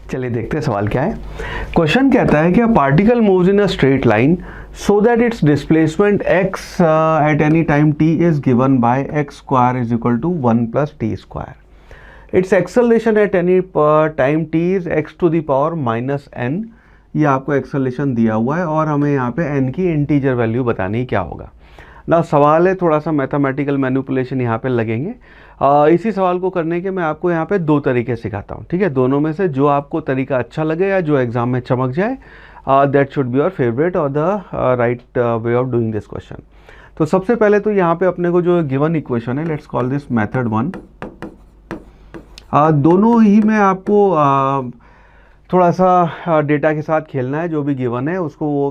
चलिए देखते हैं सवाल क्या है। क्वेश्चन कहता है कि a particle moves in a straight line so that its displacement x at any time t is given by x square is equal to 1 plus T square. Its acceleration at any time t is x to the power minus n। ये आपको acceleration दिया हुआ है और हमें यहाँ पे n की इंटीजर वैल्यू बतानी क्या होगा ना। सवाल है, थोड़ा सा मैथमेटिकल मैनिपुलेशन यहाँ पे लगेंगे। इसी सवाल को करने के मैं आपको यहाँ पे दो तरीके सिखाता हूँ, ठीक है। दोनों में से जो आपको तरीका अच्छा लगे या जो एग्जाम में चमक जाए, that should be your favourite और the right way of doing this question. तो सबसे पहले तो यहाँ पे अपने को जो गिवन इक्वेशन है, लेट्स कॉल दिस मेथड 1। दोनों ही में आपको थोड़ा सा डेटा के साथ खेलना है। जो भी गिवन है उसको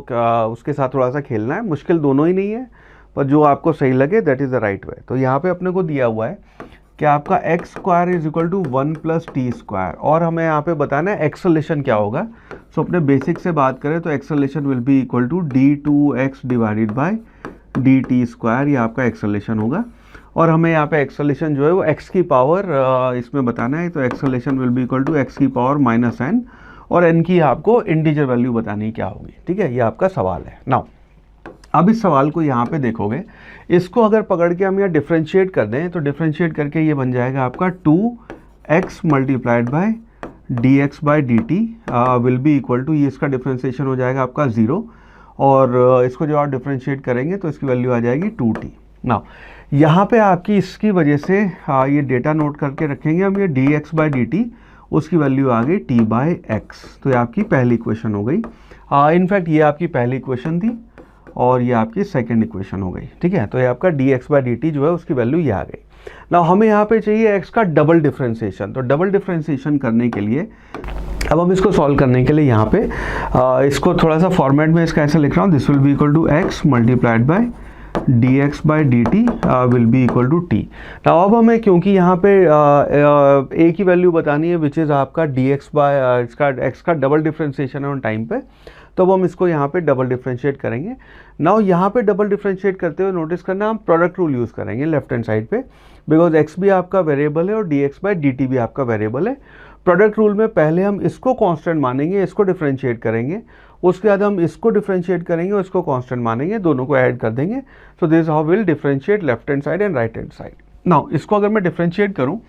उसके साथ थोड़ा सा खेलना है। मुश्किल दोनों ही नहीं है, पर जो आपको सही लगे दैट इज़ द राइट वे। तो यहाँ पे अपने को दिया हुआ है कि आपका x square is equal to 1 plus T square और हमें यहाँ पे बताना है एक्सेलरेशन क्या होगा। सो अपने बेसिक से बात करें तो acceleration will be equal to d2x divided by dt square. ये आपका एक्सेलरेशन होगा और हमें यहाँ पे एक्सेलरेशन जो है वो x की पावर इसमें बताना है। तो acceleration will be equal to x की पावर माइनस n और n की आपको इंटीजर वैल्यू बतानी क्या होगी, ठीक है। ये आपका सवाल है। नाउ अब इस सवाल को यहाँ पे देखोगे, इसको अगर पकड़ के हम यहाँ डिफ्रेंशिएट कर दें तो डिफ्रेंशिएट करके ये बन जाएगा आपका 2x multiplied by dx by dt will be equal to, ये इसका डिफ्रेंशिएशन हो जाएगा आपका 0 और इसको जब आप डिफ्रेंशिएट करेंगे तो इसकी वैल्यू आ जाएगी 2t। नाउ यहाँ पे आपकी इसकी वजह से ये डेटा नोट करके रखेंगे हम, ये dx बाई dt उसकी वैल्यू आ गई t बाई x। तो ये आपकी पहली इक्वेशन हो गई। इनफैक्ट ये आपकी पहली इक्वेशन थी और ये आपकी सेकंड इक्वेशन हो गई, ठीक है। तो ये आपका dx बाई dt जो है उसकी वैल्यू ये आ गई। ना हमें यहाँ पे चाहिए x का डबल डिफ्रेंशिएशन। तो डबल डिफ्रेंशिएशन करने के लिए अब हम इसको सॉल्व करने के लिए यहाँ पे इसको थोड़ा सा फॉर्मेट में इसका ऐसे लिख रहा हूँ, this will be equal to x multiplied by dx by dt will be equal to t। ना अब हमें क्योंकि यहाँ पे a की वैल्यू बतानी है विच इज़ आपका dx बाय इसका x का डबल डिफ्रेंशिएशन है ऑन टाइम पे, तो अब हम इसको यहाँ पे डबल डिफ्रेंशिएट करेंगे। नाउ यहाँ पे डबल डिफ्रेंशिएट करते हुए नोटिस करना हम प्रोडक्ट रूल यूज़ करेंगे लेफ्ट हैंड साइड पे, बिकॉज x भी आपका वेरिएबल है और dx बाई dt भी आपका वेरिएबल है। प्रोडक्ट रूल में पहले हम इसको कांस्टेंट मानेंगे, इसको डिफ्रेंशिएट करेंगे, उसके बाद हम इसको डिफ्रेंशिएट करेंगे और इसको कांस्टेंट मानेंगे, दोनों को ऐड कर देंगे। So this how will differentiate left hand side and right hand side. Now इसको अगर मैं डिफ्रेंशिएट करूँ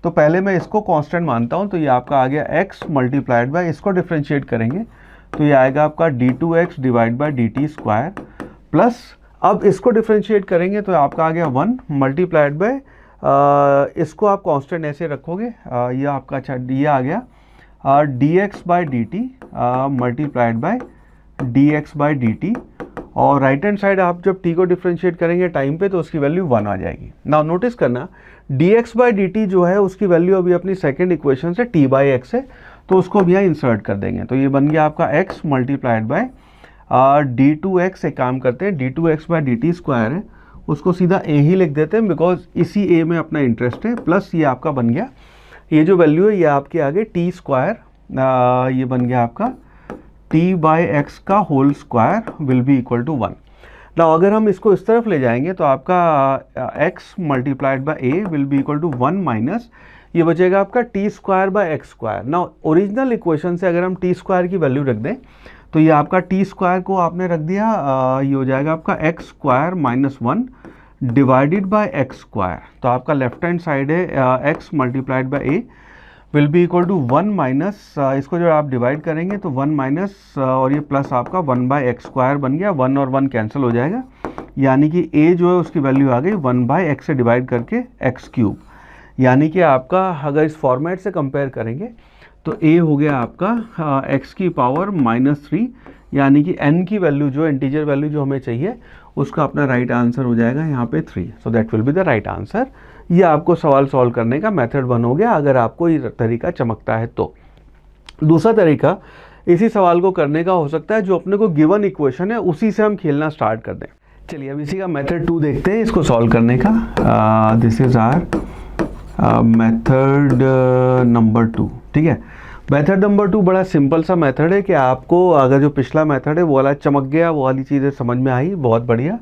तो पहले मैं इसको कांस्टेंट मानता हूँ, तो ये आपका आ गया x मल्टीप्लाइड बाय, इसको डिफ्रेंशिएट करेंगे तो ये आएगा आपका d2x divide by dt square plus, अब इसको डिफ्रेंशिएट करेंगे तो आपका आ गया 1 मल्टीप्लाइड बाय, इसको आप कांस्टेंट ऐसे रखोगे, ये आपका अच्छा ये आ गया dx by dt multiplied by dx by dt और राइट हैंड साइड आप जब t को डिफ्रेंशिएट करेंगे टाइम पे तो उसकी वैल्यू 1 आ जाएगी। नाउ नोटिस करना dx बाय dt जो है उसकी वैल्यू अभी अपनी सेकेंड इक्वेशन से t बाई x है, तो उसको भी यहाँ इंसर्ट कर देंगे। तो ये बन गया आपका x मल्टीप्लाइड बाय d2x। एक काम करते हैं, d2x बाय dt स्क्वायर है उसको सीधा a ही लिख देते हैं बिकॉज इसी a में अपना इंटरेस्ट है, प्लस ये आपका बन गया, ये जो वैल्यू है ये आपके आगे t स्क्वायर, ये बन गया आपका t बाई x का whole square will be equal to 1। ना अगर हम इसको इस तरफ ले जाएंगे तो आपका x multiplied by a will be equal to 1 minus, ये बचेगा आपका t square by x square. ना ओरिजिनल इक्वेशन से अगर हम टी स्क्वायर की वैल्यू रख दें तो ये आपका टी स्क्वायर को आपने रख दिया, ये हो जाएगा आपका x square minus 1 divided by x square. तो आपका लेफ्ट हैंड साइड है x multiplied by a will be equal to 1 minus, इसको जब आप डिवाइड करेंगे तो 1 माइनस और ये प्लस आपका 1 बाय एक्स स्क्वायर बन गया, 1 और 1 कैंसिल हो जाएगा, यानी कि a जो है उसकी वैल्यू आ गई 1 बाय एक्स से डिवाइड करके एक्स क्यूब। यानी कि आपका अगर इस फॉर्मेट से कंपेयर करेंगे तो a हो गया आपका x की पावर -3, यानी कि n की वैल्यू जो इंटीजर वैल्यू जो हमें चाहिए उसका अपना राइट आंसर हो जाएगा यहाँ पे 3। So that will be the right answer. ये आपको सवाल सॉल्व करने का मेथड 1 हो गया अगर आपको ये तरीका चमकता है तो। दूसरा तरीका इसी सवाल को करने का हो सकता है, जो अपने को गिवन इक्वेशन है उसी से हम खेलना स्टार्ट कर दें। चलिए अब इसी का मेथड 2 देखते हैं इसको सॉल्व करने का। This is our method number 2, ठीक है। मेथड नंबर 2 बड़ा सिंपल सा मेथड है कि आपको अगर जो पिछला मेथड है वो वाला चमक गया, वो वाली चीज़ें समझ में आई, बहुत बढ़िया।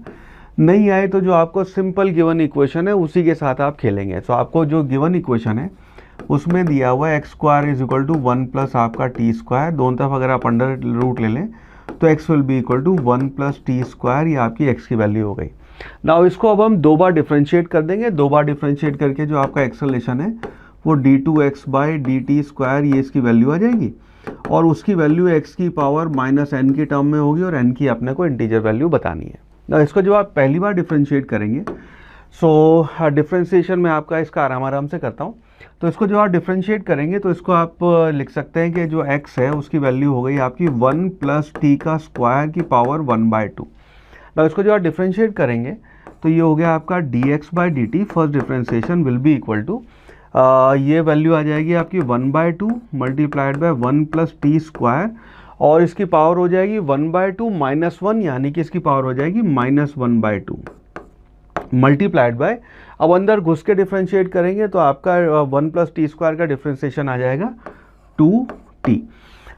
नहीं आए तो जो आपको सिंपल गिवन इक्वेशन है उसी के साथ आप खेलेंगे। तो आपको जो गिवन इक्वेशन है उसमें दिया हुआ है x square is equal to 1 plus आपका टी स्क्वायर, दोनों तरफ अगर आप अंडर रूट ले लें तो x will be equal to 1 plus T square, ये आपकी एक्स की वैल्यू हो गई। नाउ इसको अब हम 2 बार डिफ्रेंशिएट कर देंगे, 2 बार डिफ्रेंशिएट करके जो आपका एक्सेलरेशन है वो d2x by d t square, ये इसकी वैल्यू आ जाएगी और उसकी वैल्यू x की पावर माइनस n की टर्म में होगी और n की अपने को इंटीजर वैल्यू बतानी है। ना इसको जब आप पहली बार डिफ्रेंशिएट करेंगे, सो डिफ्रेंशिएशन में आपका इसका आराम से करता हूँ। तो इसको जब आप डिफ्रेंशिएट करेंगे तो इसको आप लिख सकते हैं कि जो x है उसकी वैल्यू हो गई आपकी 1 प्लस टी का स्क्वायर की पावर 1/2। ना इसको जब आप डिफ्रेंशिएट करेंगे तो ये हो गया आपका dx by d t, first differentiation will be equal to ये वैल्यू आ जाएगी आपकी 1/2 multiplied by 1 plus T square और इसकी पावर हो जाएगी 1/2 माइनस 1, यानी कि इसकी पावर हो जाएगी -1/2 मल्टीप्लाइड बाय, अब अंदर घुस के डिफ्रेंशिएट करेंगे तो आपका 1 प्लस टी स्क्वायर का डिफ्रेंशिएशन आ जाएगा 2t।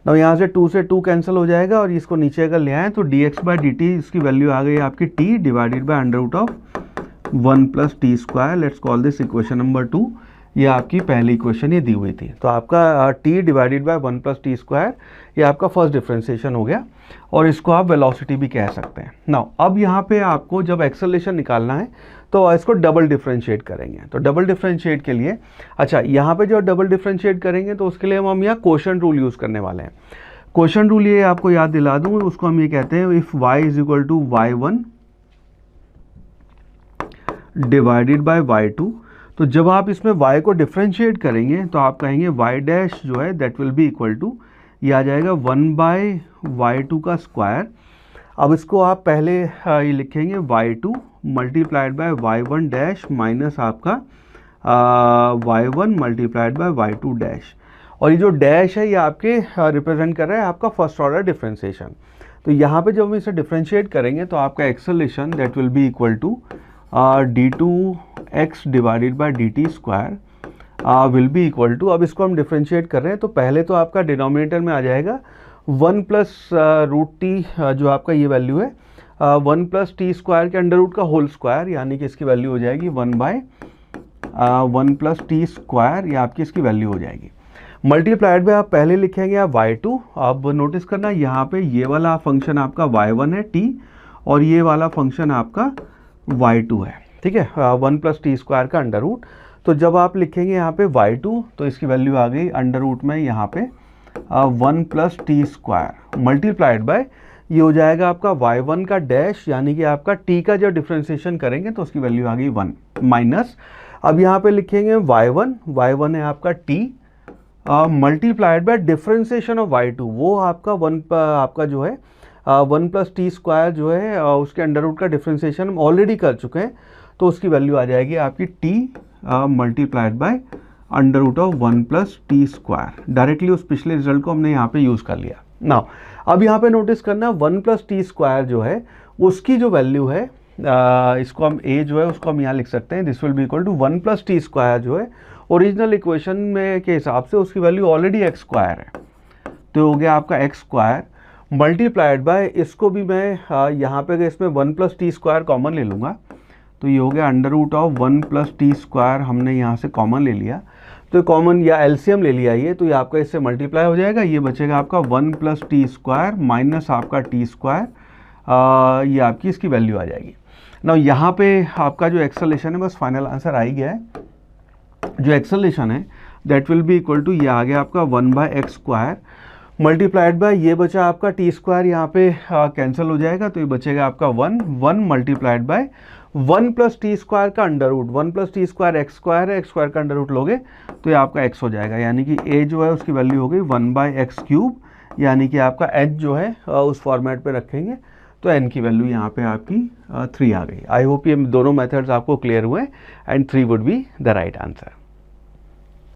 ना यहाँ से 2 से 2 कैंसिल हो जाएगा और इसको नीचे अगर ले आए तो dx बाई डी टी, इसकी वैल्यू आ गई आपकी t divided by under root of 1 plus T square. Let's call this equation number 2। ये आपकी पहली इक्वेशन ये दी हुई थी, तो आपका t divided bye 1 plus T square ये आपका फर्स्ट डिफ्रेंशिएशन हो गया और इसको आप वेलोसिटी भी कह सकते हैं। नाउ अब यहाँ पे आपको जब एक्सेलरेशन निकालना है तो इसको डबल डिफ्रेंशिएट करेंगे। तो डबल डिफ्रेंशिएट के लिए, अच्छा यहाँ पे जो डबल डिफ्रेंशिएट करेंगे तो उसके लिए हम यहाँ क्वोशंट रूल यूज़ करने वाले हैं। क्वोशंट रूल ये आपको याद दिला दूँ, उसको हम ये कहते हैं if y is equal to y1 divided by y2, तो जब आप इसमें y को डिफ्रेंशिएट करेंगे तो आप कहेंगे y डैश जो है that will be equal to, ये आ जाएगा 1/y2 का स्क्वायर। अब इसको आप पहले ये लिखेंगे y2 multiplied by y1 dash minus आपका y1 multiplied by y2 dash, और ये जो डैश है ये आपके रिप्रेजेंट कर रहा है आपका फर्स्ट ऑर्डर डिफ्रेंशिएशन। तो यहाँ पे जब हम इसे डिफ्रेंशिएट करेंगे तो आपका acceleration that will be equal to d2x divided by d t square will be equal to, अब इसको हम डिफ्रेंशिएट कर रहे हैं तो पहले तो आपका डिनोमिनेटर में आ जाएगा 1 प्लस रूट टी, जो आपका ये वैल्यू है 1 प्लस टी स्क्वायर के अंडर रूट का होल स्क्वायर, यानी कि इसकी वैल्यू हो जाएगी 1/1 प्लस टी स्क्वायर, ये आपकी इसकी वैल्यू हो जाएगी। मल्टीप्लाइड में आप पहले लिखेंगे आप y2। अब नोटिस करना यहाँ पे ये वाला फंक्शन आपका y1 है t और ये वाला फंक्शन आपका y2 है, ठीक है, 1 प्लस टी स्क्वायर का अंडर रूट। तो जब आप लिखेंगे यहाँ पे y2 तो इसकी वैल्यू आ गई अंडर रूट में यहाँ पे 1 plus T square multiplied by, ये हो जाएगा आपका y1 का डैश, यानी कि आपका t का जब डिफ्रेंशिएशन करेंगे तो उसकी वैल्यू आ गई 1 माइनस, अब यहाँ पे लिखेंगे y1 है आपका t multiplied bye differentiation of y2, वो आपका आपका जो है 1 प्लस टी स्क्वायर जो है उसके अंडर रूट का डिफ्रेंशिएशन हम ऑलरेडी कर चुके हैं, तो उसकी वैल्यू आ जाएगी आपकी t multiplied by under root of 1 plus T square. Directly उस पिछले रिजल्ट को हमने यहाँ पे यूज़ कर लिया। नाउ अब यहाँ पे नोटिस करना 1 प्लस टी स्क्वायर जो है उसकी जो वैल्यू है, इसको हम a जो है उसको हम यहाँ लिख सकते हैं, this will be equal to 1 plus T square जो है ओरिजिनल इक्वेशन में के हिसाब से उसकी वैल्यू ऑलरेडी एक्स स्क्वायर है, तो हो गया आपका एक्स स्क्वायर मल्टीप्लाइड बाय, इसको भी मैं यहाँ पे इसमें 1 प्लस टी स्क्वायर कॉमन ले लूँगा तो ये हो गया under root of 1 plus T square, हमने यहाँ से कॉमन ले लिया तो कॉमन या एलसीएम ले लिया ये, तो ये आपका इससे मल्टीप्लाई हो जाएगा, ये बचेगा आपका 1 प्लस टी स्क्वायर माइनस आपका टी स्क्वायर, ये आपकी इसकी वैल्यू आ जाएगी। ना यहाँ पे आपका जो एक्सेलरेशन है बस फाइनल आंसर आ ही गया है। जो एक्सेलरेशन है that will be equal to, ये आ गया आपका 1/x स्क्वायर मल्टीप्लाइड बाय, ये बचा आपका टी स्क्वायर यहाँ पे कैंसिल हो जाएगा तो ये बचेगा आपका 1 multiplied by 1 plus T square का under root, 1 plus T square X square है, एक्स स्क्वायर का अंडर रूट लोगे तो ये आपका x हो जाएगा, यानी कि a जो है उसकी वैल्यू हो गई 1/x क्यूब, यानी कि आपका h जो है उस फॉर्मेट पे रखेंगे तो n की वैल्यू यहाँ पे आपकी 3 आ गई। आई होप ये दोनों मेथड्स आपको क्लियर हुए and 3 would be the right answer.